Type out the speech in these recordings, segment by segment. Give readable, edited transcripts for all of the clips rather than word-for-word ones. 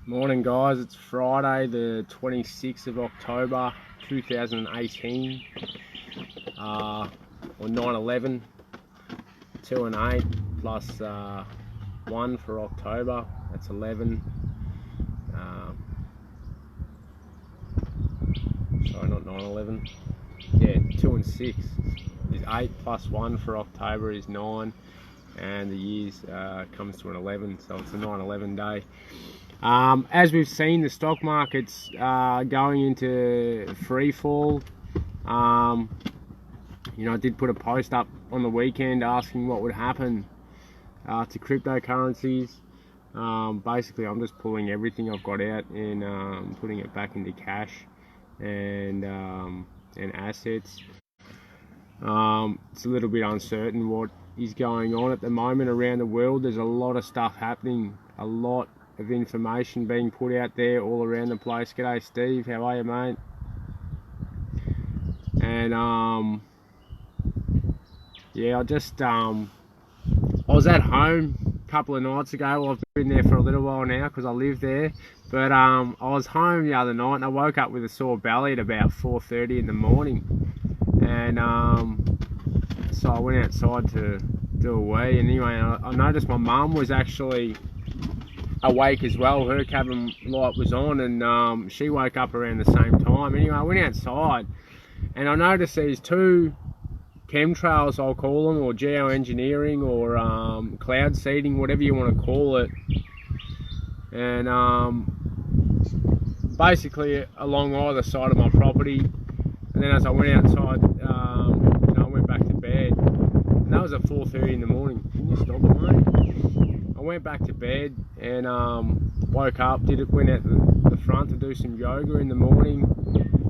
Morning guys, it's Friday the 26th of October 2018, or 9/11, 2 and 8 plus 1 for October, that's 11. Sorry, not 9/11, yeah, 2 and 6 is 8 plus 1 for October is 9, and the years comes to an 11, so it's a 9/11 day. As we've seen, the stock market's going into free fall. I did put a post up on the weekend asking what would happen to cryptocurrencies. Basically, I'm just pulling everything I've got out and putting it back into cash and assets. It's a little bit uncertain what is going on at the moment around the world. There's a lot of stuff happening, a lot of information being put out there all around the place. G'day Steve, how are you, mate? And yeah, I was at home a couple of nights ago. Well, I've been there for a little while now because I live there, but I was home the other night and I woke up with a sore belly at about 4:30 in the morning, and so I went outside to do a wee, and anyway I noticed my mum was actually awake as well. Her cabin light was on, and she woke up around the same time. Anyway, I went outside and I noticed these two chemtrails, I'll call them, or geoengineering, or cloud seeding, whatever you want to call it, and basically along either side of my property. And then as I went outside, I went back to bed, and that was at 4:30 in the morning. Can you stop it, mate? I went back to bed and woke up, went out the front to do some yoga in the morning,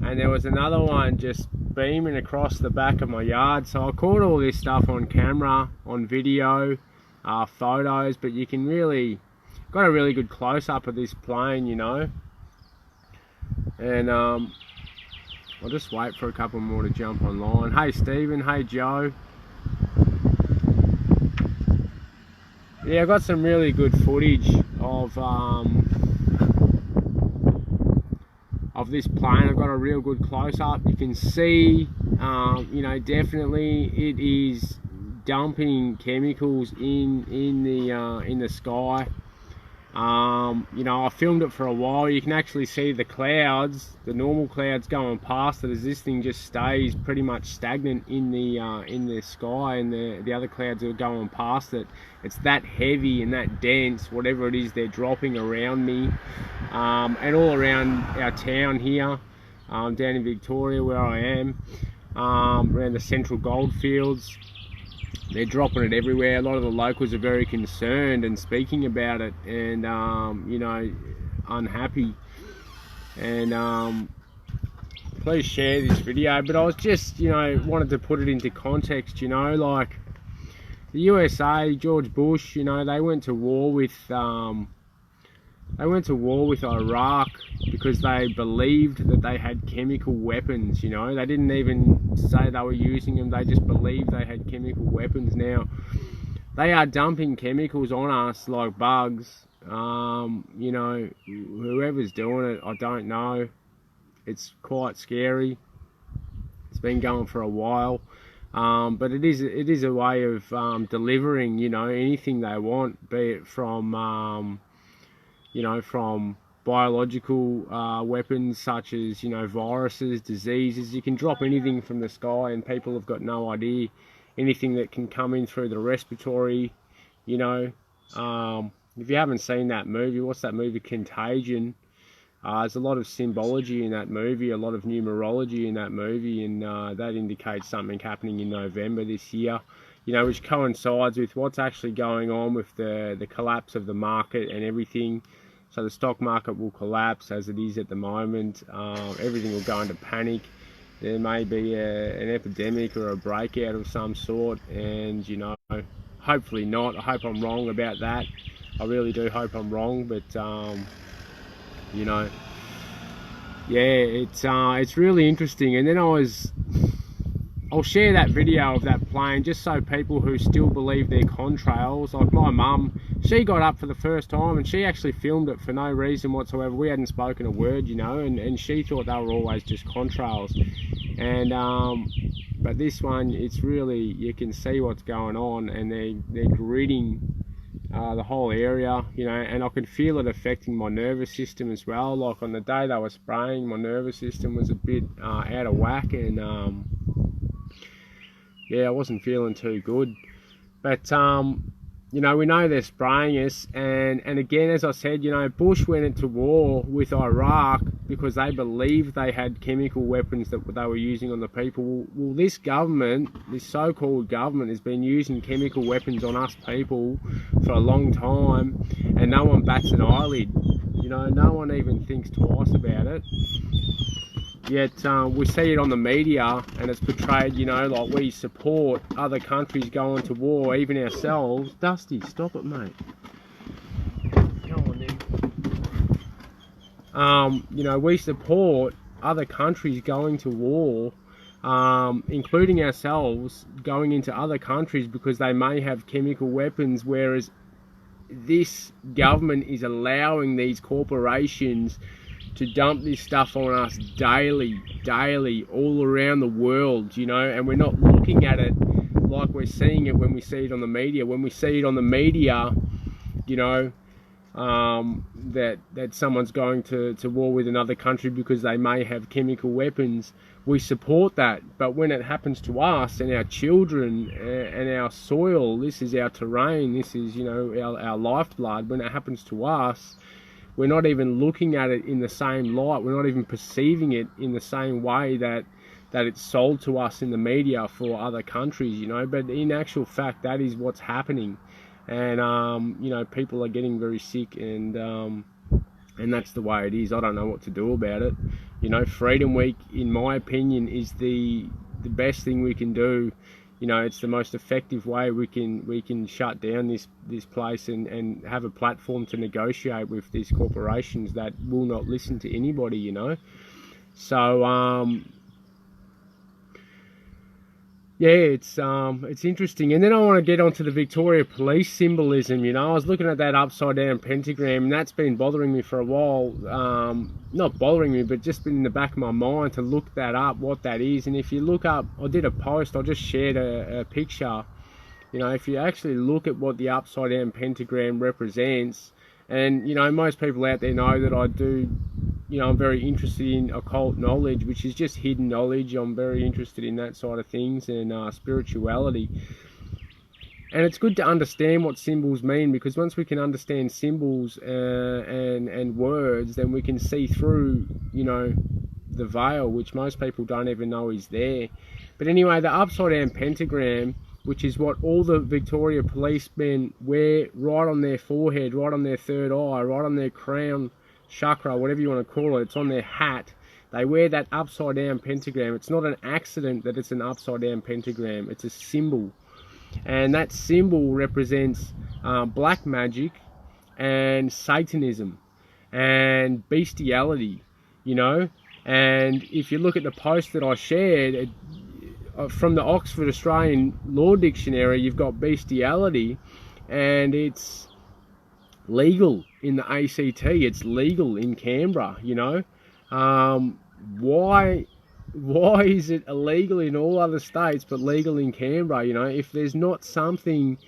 and there was another one just beaming across the back of my yard. So I caught all this stuff on camera, on video, photos, but you can got a really good close-up of this plane, and I'll just wait for a couple more to jump online. Hey Stephen, hey Joe. Yeah, I got some really good footage of this plane. I've got a real good close-up. You can see, definitely it is dumping chemicals in the sky. I filmed it for a while. You can actually see the clouds, the normal clouds going past it, as this thing just stays pretty much stagnant in the sky, and the other clouds are going past it. It's that heavy and that dense, whatever it is they're dropping around me, and all around our town here, down in Victoria where I am, around the central goldfields. They're dropping it everywhere. A lot of the locals are very concerned and speaking about it, and unhappy. And please share this video. But I was just wanted to put it into context. Like the USA, George Bush, they went to war with Iraq because they believed that they had chemical weapons. They didn't even say they were using them, they just believed they had chemical weapons. Now they are dumping chemicals on us like bugs. Whoever's doing it, I don't know. It's quite scary. It's been going for a while, but it is a way of delivering anything they want, be it from from biological weapons such as viruses, diseases. You can drop anything from the sky and people have got no idea. Anything that can come in through the respiratory, if you haven't seen that movie, what's that movie, Contagion? There's a lot of symbology in that movie, a lot of numerology in that movie, and that indicates something happening in November this year, which coincides with what's actually going on with the collapse of the market and everything. So the stock market will collapse as it is at the moment. Everything will go into panic. There may be an epidemic or a breakout of some sort, and hopefully not. I hope I'm wrong about that. I really do hope I'm wrong, but yeah, it's really interesting. And then I was I'll share that video of that plane just so people who still believe they're contrails, like my mum, she got up for the first time and she actually filmed it for no reason whatsoever. We hadn't spoken a word, you know, and she thought they were always just contrails. And but this one, it's really, you can see what's going on, and they're gridding the whole area, you know, and I could feel it affecting my nervous system as well. Like on the day they were spraying, my nervous system was a bit out of whack, and yeah, I wasn't feeling too good. But you know, we know they're spraying us, and again, as I said, you know, Bush went into war with Iraq because they believed they had chemical weapons that they were using on the people. Well, this government, this so-called government, has been using chemical weapons on us people for a long time, and no one bats an eyelid. You know, no one even thinks twice about it. Yet we see it on the media, and it's portrayed, you know, like we support other countries going to war, even ourselves. Dusty, stop it, mate. Go on then. You know, we support other countries going to war, including ourselves, going into other countries because they may have chemical weapons, whereas this government is allowing these corporations to dump this stuff on us daily, all around the world, you know, and we're not looking at it like we're seeing it when we see it on the media. When we see it on the media, you know, that someone's going to war with another country because they may have chemical weapons, we support that. But when it happens to us and our children and our soil, this is our terrain, this is, you know, our lifeblood, when it happens to us, we're not even looking at it in the same light. We're not even perceiving it in the same way that it's sold to us in the media for other countries, you know. But in actual fact, that is what's happening. And, you know, people are getting very sick, and that's the way it is. I don't know what to do about it. You know, Freedom Week, in my opinion, is the best thing we can do. You know, it's the most effective way we can shut down this place and have a platform to negotiate with these corporations that will not listen to anybody, you know. So yeah, it's interesting. And then I want to get onto the Victoria Police symbolism. You know, I was looking at that upside down pentagram, and that's been bothering me for a while. Not bothering me, but just been in the back of my mind to look that up, what that is. And if you look up, I did a post, I just shared a picture. You know, if you actually look at what the upside down pentagram represents, and, you know, most people out there know that I do, you know, I'm very interested in occult knowledge, which is just hidden knowledge. I'm very interested in that side of things, and spirituality. And it's good to understand what symbols mean, because once we can understand symbols and words, then we can see through, you know, the veil, which most people don't even know is there. But anyway, the upside down pentagram, which is what all the Victoria policemen wear right on their forehead, right on their third eye, right on their crown chakra, whatever you want to call it, it's on their hat. They wear that upside down pentagram. It's not an accident that it's an upside down pentagram. It's a symbol. And that symbol represents black magic and Satanism and bestiality, you know. And if you look at the post that I shared, from the Oxford Australian Law Dictionary, you've got bestiality, and it's legal in the ACT, it's legal in Canberra, you know. Why is it illegal in all other states but legal in Canberra? You know, if there's not something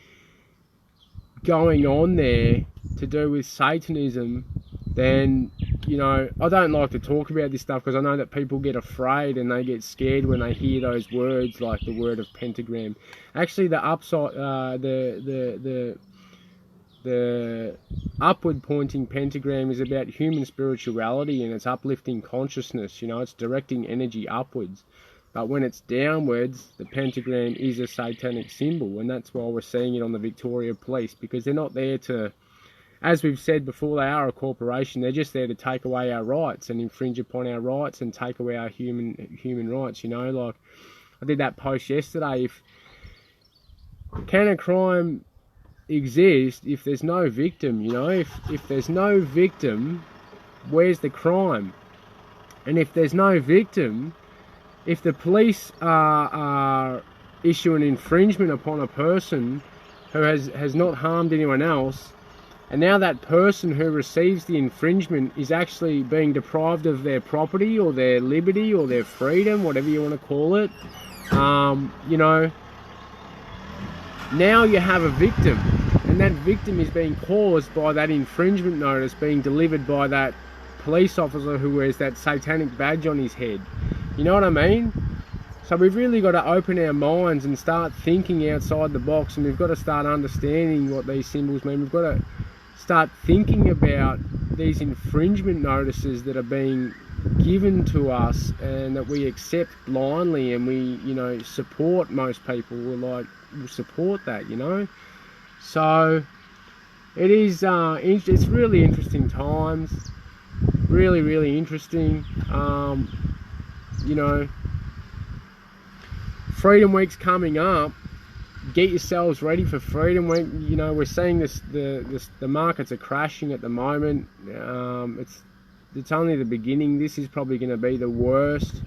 going on there to do with Satanism, then, you know, I don't like to talk about this stuff because I know that people get afraid and they get scared when they hear those words, like the word of pentagram. Actually, the upside, the upward pointing pentagram is about human spirituality, and it's uplifting consciousness, you know, it's directing energy upwards. But when it's downwards, the pentagram is a satanic symbol, and that's why we're seeing it on the Victoria Police, because they're not there to, as we've said before, they are a corporation. They're just there to take away our rights and infringe upon our rights and take away our human rights, you know. Like, I did that post yesterday. Can a crime exist if there's no victim? You know, if there's no victim, where's the crime? And if there's no victim, if the police issue an infringement upon a person who has not harmed anyone else, and now that person who receives the infringement is actually being deprived of their property or their liberty or their freedom, whatever you want to call it, you know, now you have a victim, and that victim is being caused by that infringement notice being delivered by that police officer who wears that satanic badge on his head. You know what I mean? So we've really got to open our minds and start thinking outside the box, and we've got to start understanding what these symbols mean. We've got to start thinking about these infringement notices that are being given to us and that we accept blindly, and we, you know, support. Most people will support that, you know. So it is it's really interesting times, really interesting. You know, Freedom Week's coming up. Get yourselves ready for Freedom Week. You know, we're seeing the markets are crashing at the moment. It's only the beginning. This is probably going to be the worst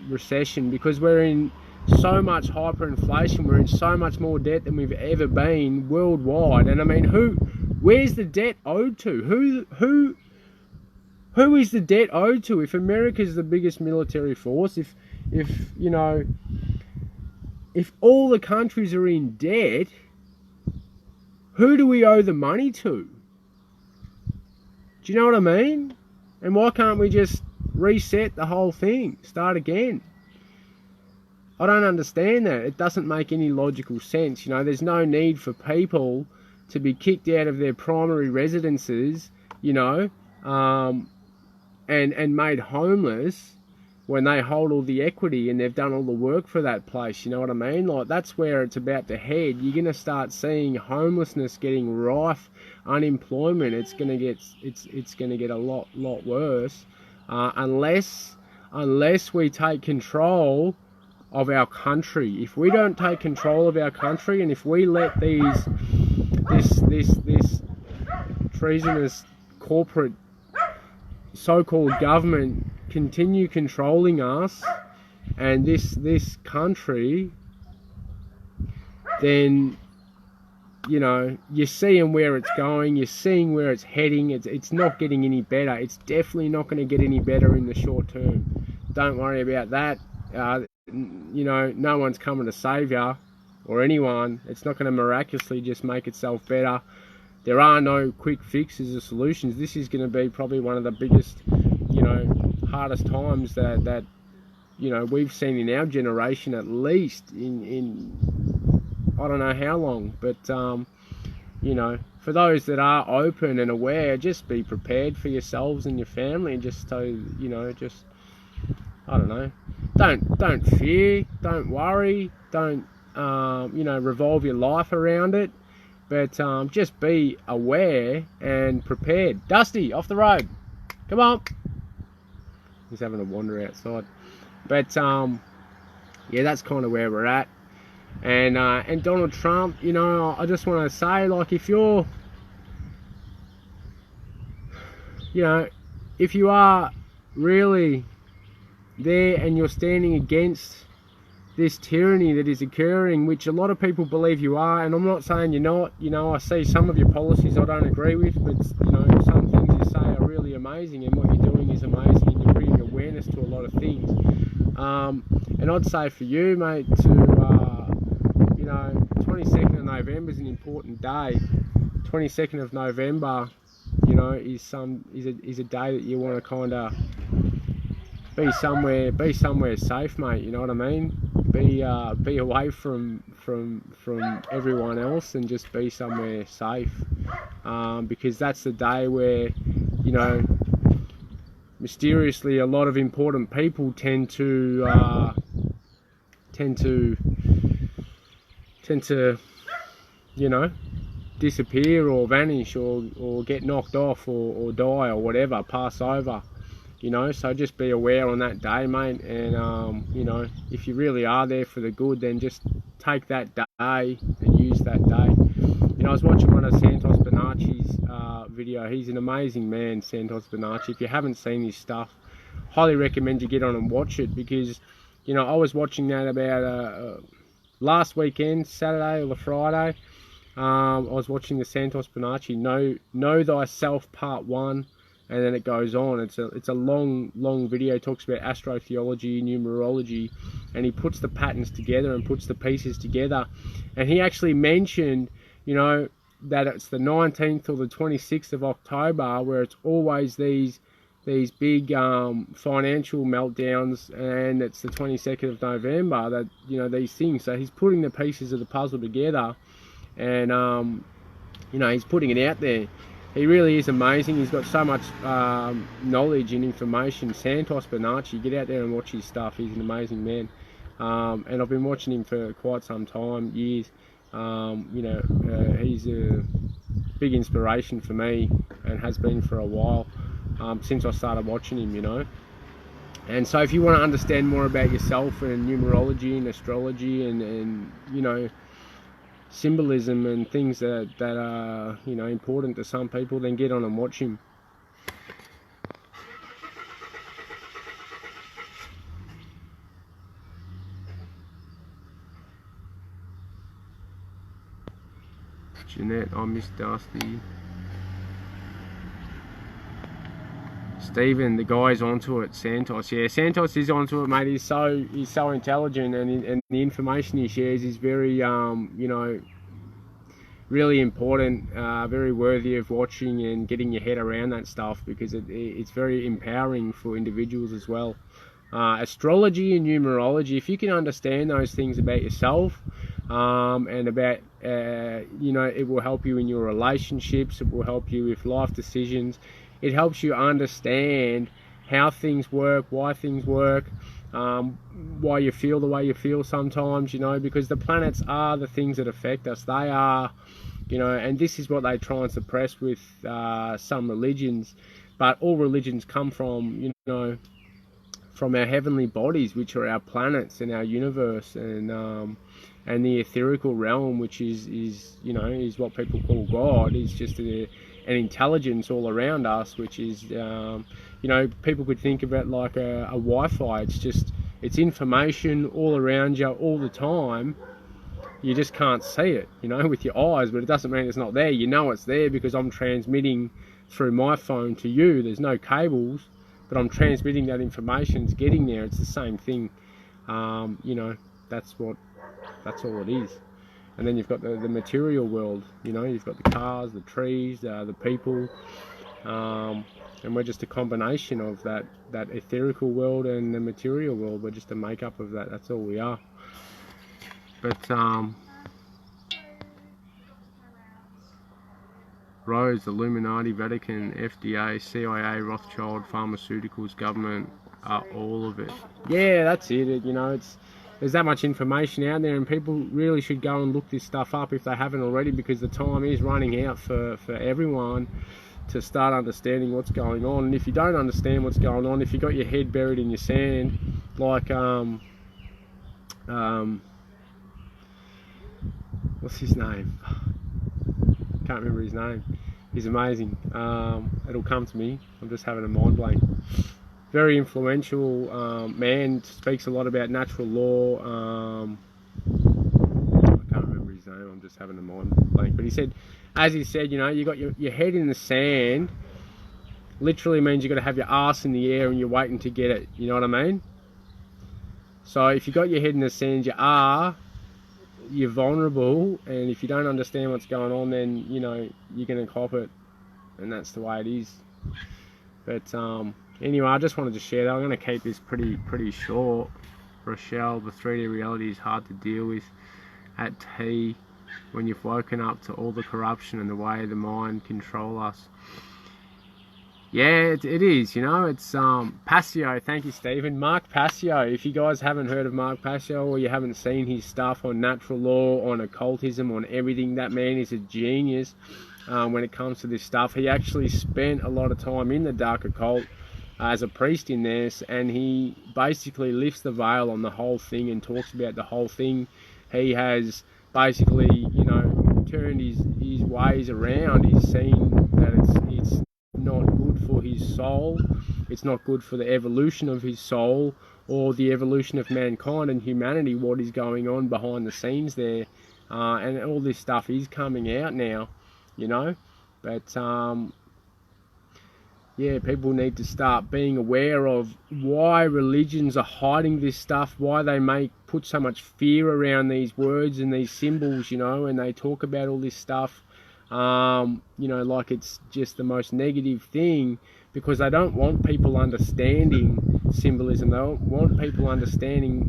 recession, because we're in so much hyperinflation. We're in so much more debt than we've ever been worldwide. And I mean, where's the debt owed to? Who is the debt owed to? If America's the biggest military force, if you know, if all the countries are in debt, who do we owe the money to? Do you know what I mean? And why can't we just reset the whole thing, start again? I don't understand that. It doesn't make any logical sense. You know, there's no need for people to be kicked out of their primary residences, you know, and made homeless when they hold all the equity and they've done all the work for that place. You know what I mean? Like, that's where it's about to head. You're going to start seeing homelessness getting rife, unemployment. It's going to get a lot worse, unless we take control of our country. If we don't take control of our country, and if we let this treasonous corporate so-called government continue controlling us and this country, then, you know, you're seeing where it's going, you're seeing where it's heading. It's not getting any better. It's definitely not going to get any better in the short term. Don't worry about that. You know, no one's coming to save you, or anyone. It's not going to miraculously just make itself better. There are no quick fixes or solutions. This is going to be probably one of the biggest, you know, hardest times that you know, we've seen in our generation, at least in I don't know how long. But you know, for those that are open and aware, just be prepared for yourselves and your family, and just so, you know, just, I don't know, don't fear, don't worry, don't you know, revolve your life around it, but just be aware and prepared. Dusty, off the road, come on. He's having a wander outside. But yeah, that's kind of where we're at. And Donald Trump, you know, I just want to say, like, if you're, you know, if you are really there and you're standing against this tyranny that is occurring, which a lot of people believe you are, and I'm not saying you're not. You know, I see some of your policies I don't agree with, but, you know, some things you say are really amazing, and what you're doing is amazing, and you're bringing awareness to a lot of things. And I'd say for you, mate, to you know, 22nd of November is an important day. 22nd of November, you know, is a day that you want to kind of be somewhere safe, mate. You know what I mean? Be away from everyone else, and just be somewhere safe, because that's the day where, you know, mysteriously a lot of important people tend to you know, disappear or vanish or get knocked off or die or whatever, pass over. You know, so just be aware on that day, mate. And you know, if you really are there for the good, then just take that day and use that day. You know, I was watching one of Santos Bonacci's video. He's an amazing man, Santos Bonacci. If you haven't seen his stuff, highly recommend you get on and watch it, because you know, I was watching that about last weekend, Saturday or the Friday. I was watching the Santos Bonacci Know Thyself Part 1, and then it goes on. It's a long video. It talks about astrotheology, numerology, and he puts the patterns together and puts the pieces together. And he actually mentioned, you know, that it's the 19th or the 26th of October where it's always these big financial meltdowns, and it's the 22nd of November that, you know, these things. So he's putting the pieces of the puzzle together, and you know, he's putting it out there. He really is amazing. He's got so much knowledge and information. Santos Bonacci, get out there and watch his stuff. He's an amazing man, and I've been watching him for quite some time, years. You know, he's a big inspiration for me, and has been for a while, since I started watching him, you know. And so if you want to understand more about yourself and numerology and astrology and you know, symbolism and things that are, you know, important to some people, then get on and watch him. Jeanette, I miss Dusty. Stephen, the guy's onto it. Santos, yeah, Santos is onto it, mate. He's so intelligent, and the information he shares is very, you know, really important, very worthy of watching and getting your head around that stuff, because it's very empowering for individuals as well. Astrology and numerology, if you can understand those things about yourself, and about, you know, it will help you in your relationships, it will help you with life decisions. It helps you understand how things work, why things work, why you feel the way you feel sometimes, you know, because the planets are the things that affect us. They are, you know, and this is what they try and suppress with some religions, but all religions come from, you know, from our heavenly bodies, which are our planets and our universe, and the etherical realm, which is you know, is what people call God. Is just an intelligence all around us, which is, you know, people could think of it like a Wi-Fi. It's information all around you all the time. You just can't see it, you know, with your eyes, but it doesn't mean it's not there. You know it's there because I'm transmitting through my phone to you. There's no cables, but I'm transmitting that information. It's getting there. It's the same thing. You know, that's all it is. And then you've got the material world, you know, you've got the cars, the trees, the people, and we're just a combination of that etherical world and the material world. We're just a makeup of that. That's all we are. But Rose, Illuminati, Vatican, FDA, CIA, Rothschild, pharmaceuticals, government, all of it. Yeah, that's it. You know, there's that much information out there, and people really should go and look this stuff up if they haven't already, because the time is running out for everyone to start understanding what's going on. And if you don't understand what's going on, if you got your head buried in your sand, like what's his name? Can't remember his name. He's amazing. It'll come to me. I'm just having a mind blank. Very influential man, speaks a lot about natural law. I can't remember his name, I'm just having a mind blank. But he said, as he said, you know, you got your head in the sand, literally means you got to have your ass in the air and you're waiting to get it. You know what I mean? So if you got your head in the sand, you're vulnerable, and if you don't understand what's going on, then, you know, you're going to cop it, and that's the way it is. But anyway, I just wanted to share that. I'm going to keep this pretty short. Rochelle, the 3D reality is hard to deal with at T when you've woken up to all the corruption and the way the mind control us. Yeah, it is, you know. It's Passio. Thank you, Stephen. Mark Passio. If you guys haven't heard of Mark Passio, or you haven't seen his stuff on natural law, on occultism, on everything, that man is a genius when it comes to this stuff. He actually spent a lot of time in the dark occult as a priest in there, and he basically lifts the veil on the whole thing and talks about the whole thing. He has basically, you know, turned his ways around. He's seen that it's not good for his soul, It's not good for the evolution of his soul or the evolution of mankind and humanity, what is going on behind the scenes there. And all this stuff is coming out now, you know. But yeah, people need to start being aware of why religions are hiding this stuff, why they put so much fear around these words and these symbols, you know, and they talk about all this stuff, you know, like it's just the most negative thing, because they don't want people understanding symbolism. They don't want people understanding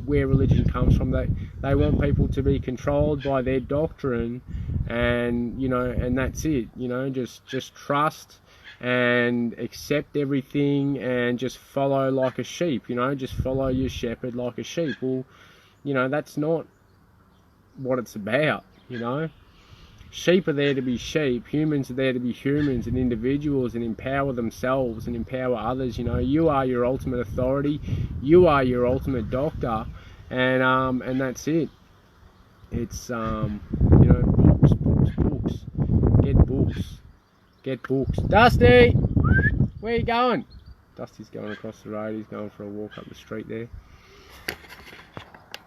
where religion comes from. They want people to be controlled by their doctrine, and, you know, and that's it, you know, just trust and accept everything and just follow like a sheep, you know, just follow your shepherd like a sheep. Well, you know, that's not what it's about, you know. Sheep are there to be sheep, humans are there to be humans and individuals and empower themselves and empower others, you know. You are your ultimate authority, you are your ultimate doctor, and that's it. It's you know, books, get books. Dusty, where you going? Dusty's going across the road, he's going for a walk up the street there.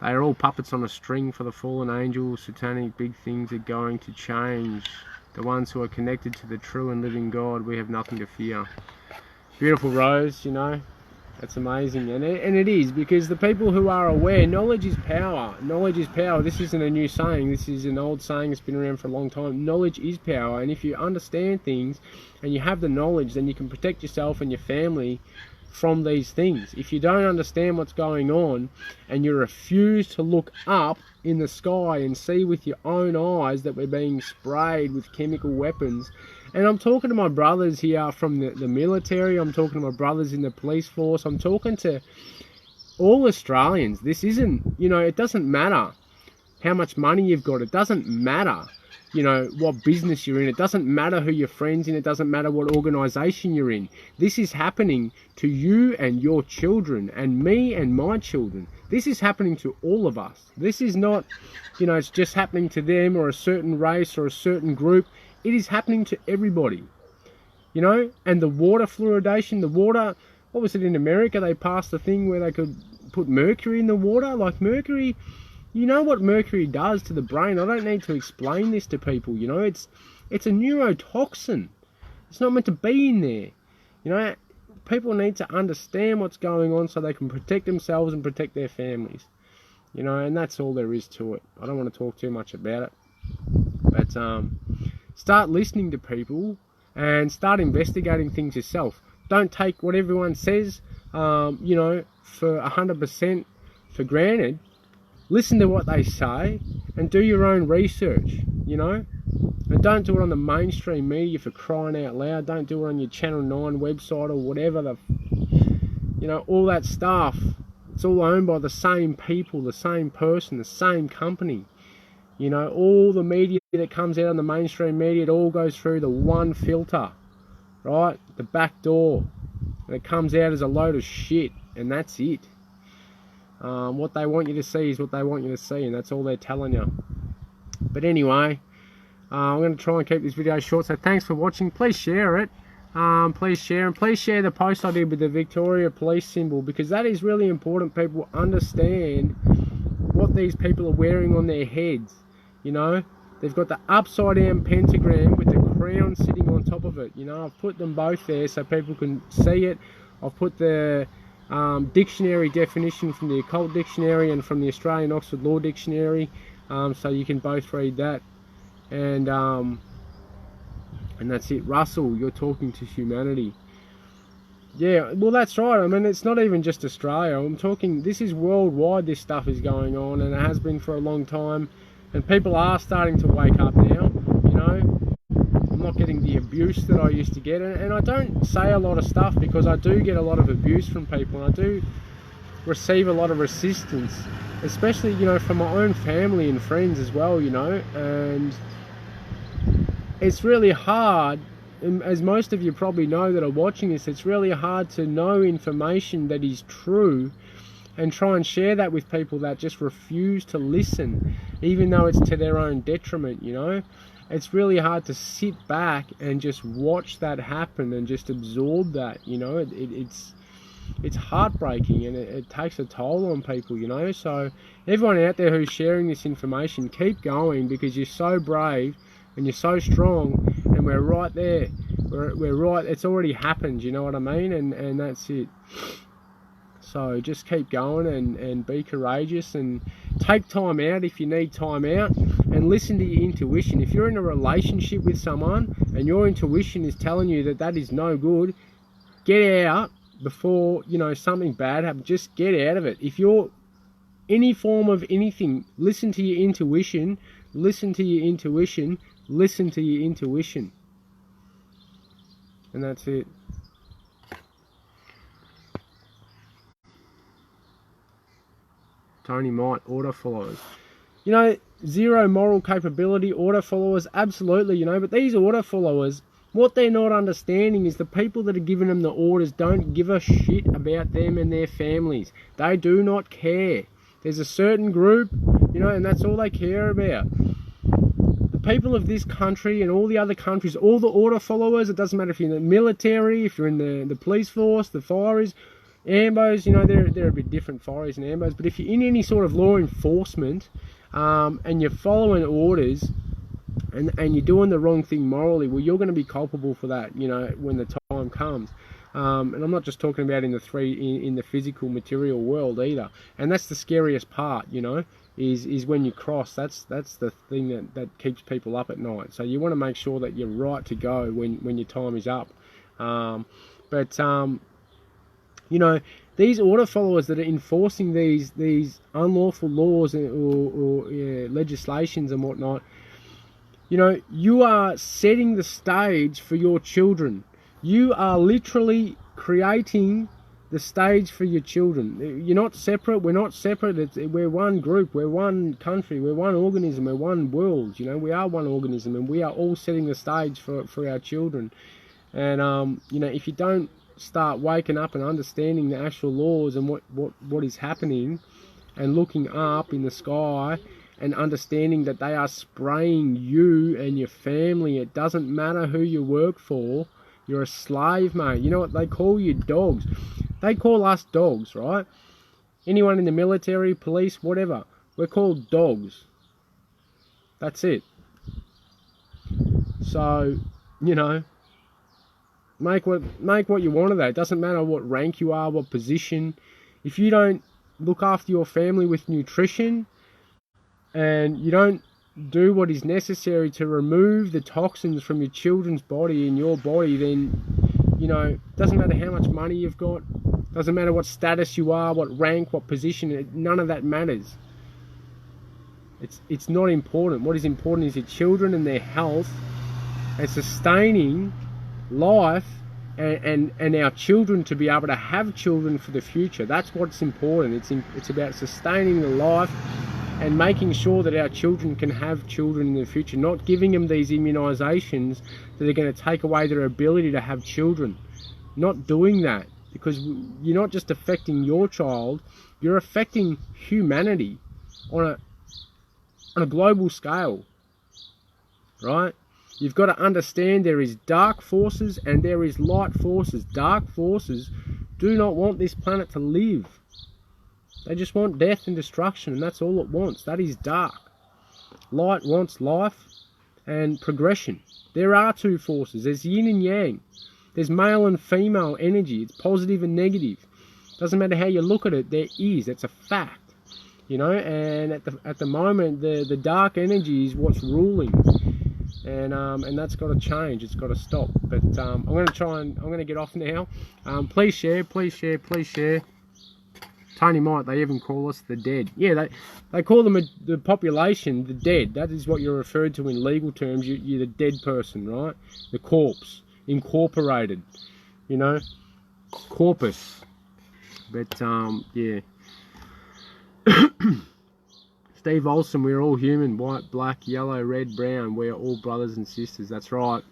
They are all puppets on a string for the fallen angels. Satanic big things are going to change. The ones who are connected to the true and living God, we have nothing to fear. Beautiful Rose, you know, that's amazing. And it is, because the people who are aware, knowledge is power. Knowledge is power. This isn't a new saying. This is an old saying that's been around for a long time. Knowledge is power. And if you understand things and you have the knowledge, then you can protect yourself and your family from these things. If you don't understand what's going on and you refuse to look up in the sky and see with your own eyes that we're being sprayed with chemical weapons, and I'm talking to my brothers here from the military, I'm talking to my brothers in the police force, I'm talking to all Australians. This isn't, you know, it doesn't matter how much money you've got, it doesn't matter, you know, what business you're in, it doesn't matter who your friends in, it doesn't matter what organisation you're in. This is happening to you and your children and me and my children. This is happening to all of us. This is not, you know, it's just happening to them or a certain race or a certain group. It is happening to everybody, you know. And the water fluoridation, the water, what was it in America? They passed the thing where they could put mercury in the water. Like mercury, you know what mercury does to the brain. I don't need to explain this to people, you know. It's a neurotoxin. It's not meant to be in there, you know. People need to understand what's going on so they can protect themselves and protect their families, you know. And that's all there is to it. I don't want to talk too much about it, but start listening to people and start investigating things yourself. Don't take what everyone says, you know, for 100% for granted. Listen to what they say and do your own research, you know. And don't do it on the mainstream media, for crying out loud. Don't do it on your Channel 9 website or whatever. You know, all that stuff. It's all owned by the same people, the same person, the same company. You know, all the media that comes out on the mainstream media, it all goes through the one filter, right? The back door. And it comes out as a load of shit, and that's it. What they want you to see is what they want you to see, and that's all they're telling you. But anyway, I'm going to try and keep this video short, so thanks for watching. Please share it. Please share, and please share the post I did with the Victoria police symbol, because that is really important. People understand what these people are wearing on their heads. You know, they've got the upside down pentagram with the crown sitting on top of it. You know, I've put them both there so people can see it. I've put the dictionary definition from the Occult Dictionary and from the Australian Oxford Law Dictionary, so you can both read that. And that's it. Russell, you're talking to humanity. Yeah, well, that's right. I mean, it's not even just Australia. I'm talking, this is worldwide. This stuff is going on, and it has been for a long time. And people are starting to wake up now, you know. I'm not getting the abuse that I used to get. And I don't say a lot of stuff because I do get a lot of abuse from people. And I do receive a lot of resistance, especially, you know, from my own family and friends as well, you know. And it's really hard, as most of you probably know that are watching this, it's really hard to know information that is true and try and share that with people that just refuse to listen, even though it's to their own detriment, you know. it's really hard to sit back and just watch that happen and just absorb that, you know. It's heartbreaking, and it takes a toll on people, you know. So everyone out there who's sharing this information, keep going, because you're so brave and you're so strong, and we're right there. We're right, it's already happened, you know what I mean? And that's it. So just keep going and be courageous, and take time out if you need time out, and listen to your intuition. If you're in a relationship with someone and your intuition is telling you that that is no good, get out before, you know, something bad happens. Just get out of it. If you're any form of anything, listen to your intuition, listen to your intuition, listen to your intuition. And that's it. Tony Might, auto followers. You know, zero moral capability, auto followers, absolutely, you know, but these auto followers, what they're not understanding is the people that are giving them the orders don't give a shit about them and their families. They do not care. There's a certain group, you know, and that's all they care about. The people of this country and all the other countries, all the auto followers, it doesn't matter if you're in the military, if you're in the police force, the fireys, ambos, you know, they're a bit different, fireys and ambos, but if you're in any sort of law enforcement, and you're following orders, and you're doing the wrong thing morally, well, you're going to be culpable for that, you know, when the time comes. And I'm not just talking about in the physical material world either. And that's the scariest part, you know, is when you cross. That's the thing that keeps people up at night. So you want to make sure that you're right to go when your time is up. You know, these order followers that are enforcing these unlawful laws or legislations and whatnot, you know, you are setting the stage for your children. You are literally creating the stage for your children. You're not separate. We're not separate. We're one group. We're one country. We're one organism. We're one world. You know, we are one organism, and we are all setting the stage for our children. And you know, if you don't start waking up and understanding the actual laws and what is happening, and looking up in the sky and understanding that they are spraying you and your family, it doesn't matter who you work for, you're a slave, mate. You know what they call you? Dogs. They call us dogs, right? Anyone in the military, police, whatever, we're called dogs. That's it. So, you know, make what you want of that. It doesn't matter what rank you are, what position. If you don't look after your family with nutrition, and you don't do what is necessary to remove the toxins from your children's body and your body, then, you know, it doesn't matter how much money you've got, doesn't matter what status you are, what rank, what position, none of that matters. It's not important. What is important is your children and their health, and sustaining life, and our children to be able to have children for the future. That's what's important. It's about sustaining the life and making sure that our children can have children in the future, not giving them these immunizations that are going to take away their ability to have children. Not doing that, because you're not just affecting your child, you're affecting humanity on a global scale, right? You've got to understand there is dark forces and there is light forces. Dark forces do not want this planet to live. They just want death and destruction, and that's all it wants. That is dark. Light wants life and progression. There are two forces. There's yin and yang. There's male and female energy. It's positive and negative. Doesn't matter how you look at it, there is. It's a fact. You know, and at the moment, the dark energy is what's ruling. And that's got to change. It's got to stop. But I'm going to get off now. Please share, please share, please share. Tony Might, they even call us the dead. Yeah, they call them the population the dead. That is what you're referred to in legal terms. You're the dead person, right? The corpse, incorporated, you know, corpus. But yeah. Steve Olson, we're all human, white, black, yellow, red, brown. We're all brothers and sisters. That's right.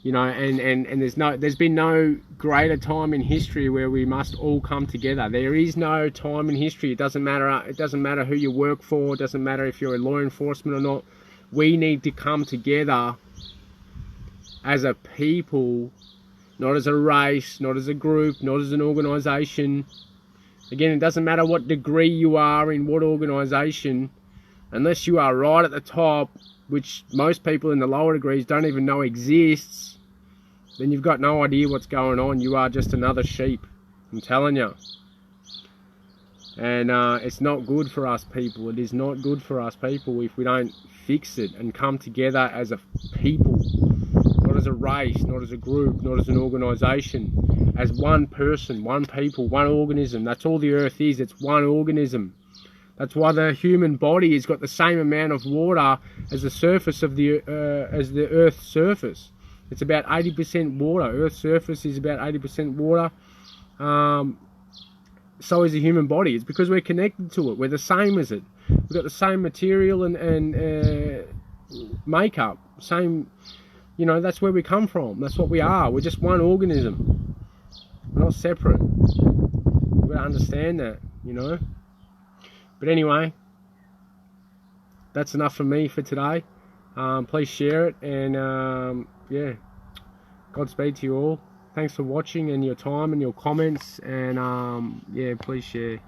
You know, and there's been no greater time in history where we must all come together. There is no time in history. It doesn't matter who you work for. It doesn't matter if you're in law enforcement or not. we need to come together as a people, not as a race, not as a group, not as an organisation. Again, it doesn't matter what degree you are in what organisation, unless you are right at the top, which most people in the lower degrees don't even know exists, then you've got no idea what's going on. You are just another sheep, I'm telling you. And it's not good for us people. It is not good for us people if we don't fix it and come together as a people, not as a race, not as a group, not as an organisation, as one person, one people, one organism. That's all the earth is. It's one organism. That's why the human body has got the same amount of water as the surface of the Earth's surface. It's about 80% water. Earth's surface is about 80% water. So is the human body. It's because we're connected to it. We're the same as it. We've got the same material and makeup. Same, you know, that's where we come from. That's what we are. We're just one organism. We're not separate. We've got to understand that, you know. But anyway, that's enough for me for today. Please share it, and yeah, Godspeed to you all. Thanks for watching and your time and your comments, and yeah, please share.